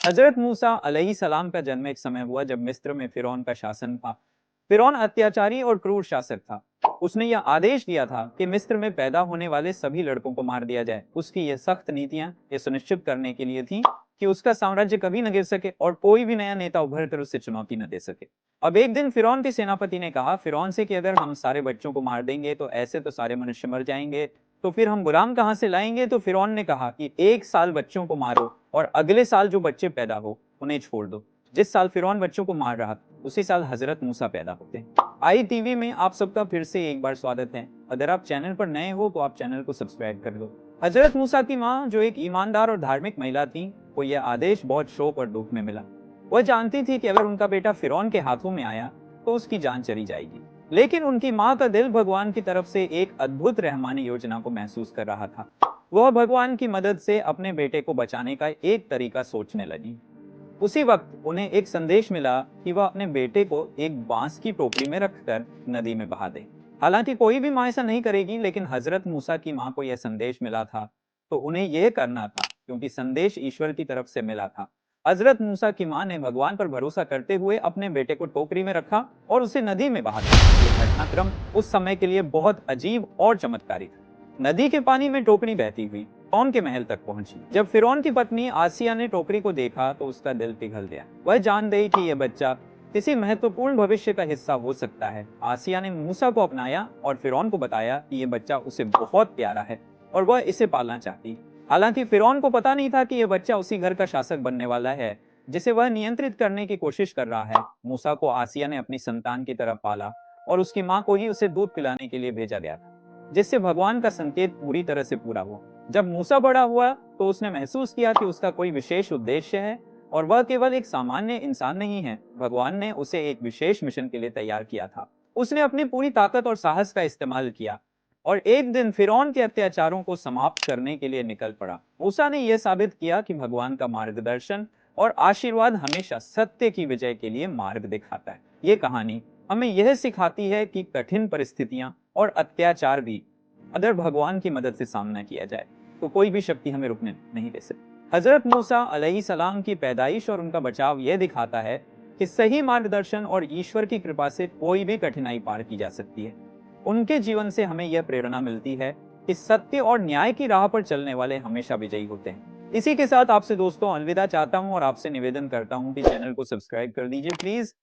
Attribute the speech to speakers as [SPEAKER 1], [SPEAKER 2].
[SPEAKER 1] हजरत मूसा अलैहिस्सलाम का जन्म एक समय हुआ जब मिस्र में फिरौन का शासन था। फिरौन अत्याचारी और क्रूर शासक था। उसने यह आदेश दिया था कि मिस्र में पैदा होने वाले सभी लड़कों को मार दिया जाए। उसकी ये सख्त नीतियां ये सुनिश्चित करने के लिए थी कि उसका साम्राज्य कभी न गिर सके और कोई भी नया नेता उभर कर उससे चुनौती न दे सके। अब एक दिन फिरौन के सेनापति ने कहा फिरौन से कि अगर हम सारे बच्चों को मार देंगे तो ऐसे तो सारे मनुष्य मर जाएंगे, तो फिर हम गुलाम कहाँ से लाएंगे। तो फिरौन ने कहा कि एक साल बच्चों को मारो और अगले साल जो बच्चे पैदा हो उन्हें छोड़ दो। जिस साल फिरौन बच्चों को मार रहा था उसी साल हजरत मूसा पैदा होते हैं। आई टीवी में आप सबका फिर से एक बार स्वागत है। अगर आप चैनल पर नए हो तो आप चैनल को सब्सक्राइब कर लो। हजरत मूसा की माँ जो एक ईमानदार और धार्मिक महिला थी, वो यह आदेश बहुत शौक और दुख में मिला। वह जानती थी कि अगर उनका बेटा फिरौन के हाथों में आया तो उसकी जान चली जाएगी। लेकिन उनकी माँ का दिल भगवान की तरफ से एक अद्भुत रहमानी योजना को महसूस कर रहा था। वह भगवान की मदद से अपने बेटे को बचाने का एक तरीका सोचने लगी। उसी वक्त उन्हें एक संदेश मिला कि वह अपने बेटे को एक बांस की टोकरी में रखकर नदी में बहा दे। हालांकि कोई भी माँ ऐसा नहीं करेगी, लेकिन हजरत मूसा की माँ को यह संदेश मिला था तो उन्हें यह करना था क्योंकि संदेश ईश्वर की तरफ से मिला था। हजरत मूसा की माँ ने भगवान पर भरोसा करते हुए अपने बेटे को टोकरी में रखा और उसे नदी में बहा दिया। यह घटनाक्रम उस समय के लिए बहुत अजीब और चमत्कारी था। नदी के पानी में टोकरी बहती हुई फिरौन के महल तक पहुंची। जब फिरौन की पत्नी आसिया ने टोकरी को देखा तो उसका दिल पिघल गया। वह जान गई कि यह बच्चा किसी महत्वपूर्ण भविष्य का हिस्सा हो सकता है। आसिया ने मूसा को अपनाया और फिरौन को बताया कि यह बच्चा उसे बहुत प्यारा है और वह इसे पालना चाहती। हालांकि फिरौन को पता नहीं था कि यह बच्चा उसी घर का शासक बनने वाला है जिसे वह नियंत्रित करने की कोशिश कर रहा है। मूसा को आसिया ने अपनी संतान की तरह पाला और उसकी माँ को ही उसे दूध पिलाने के लिए भेजा गया था, जिससे भगवान का संकेत पूरी तरह से पूरा हुआ। जब मूसा बड़ा हुआ तो उसने महसूस किया कि उसका कोई विशेष उद्देश्य है और वह केवल एक सामान्य इंसान नहीं है। भगवान ने उसे एक विशेष मिशन के लिए तैयार किया था। उसने अपनी पूरी ताकत और साहस का इस्तेमाल किया और एक दिन फिरौन के अत्याचारों को समाप्त करने के लिए निकल पड़ा। मूसा ने यह साबित किया कि भगवान का मार्गदर्शन और आशीर्वाद हमेशा सत्य की विजय के लिए मार्ग दिखाता है। ये कहानी हमें यह सिखाती है कि कठिन परिस्थितियां और अत्याचार भी अगर भगवान की मदद से सामना किया जाए तो कोई भी शक्ति हमें रुकने नहीं दे सकती। हजरत मूसा अलैहिस्सलाम की पैदाइश और उनका बचाव यह दिखाता है कि सही मार्गदर्शन और ईश्वर की कृपा से कोई भी कठिनाई पार की जा सकती है। उनके जीवन से हमें यह प्रेरणा मिलती है कि सत्य और न्याय की राह पर चलने वाले हमेशा विजयी होते हैं। इसी के साथ आपसे दोस्तों अलविदा चाहता हूं और आपसे निवेदन करता हूं कि चैनल को सब्सक्राइब कर दीजिए प्लीज।